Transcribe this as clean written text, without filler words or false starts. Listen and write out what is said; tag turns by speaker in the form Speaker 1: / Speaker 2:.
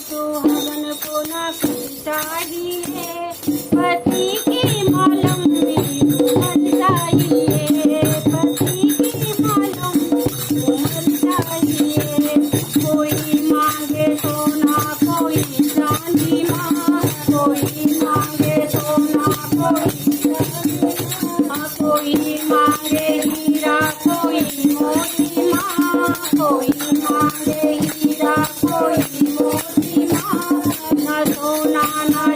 Speaker 1: सुहागन को ना कुछ चाहिए, पति की मालूम उमर चाहिए, पति की मालूम उमर चाहिए। कोई मांगे सोना कोई चांदी माँ, कोई मांगे सोना कोई चांदी माँ, कोई मांगे हीरा कोई मोती माँ, कोई मांगे हीरा कोई मोती माँ। ना सोना ना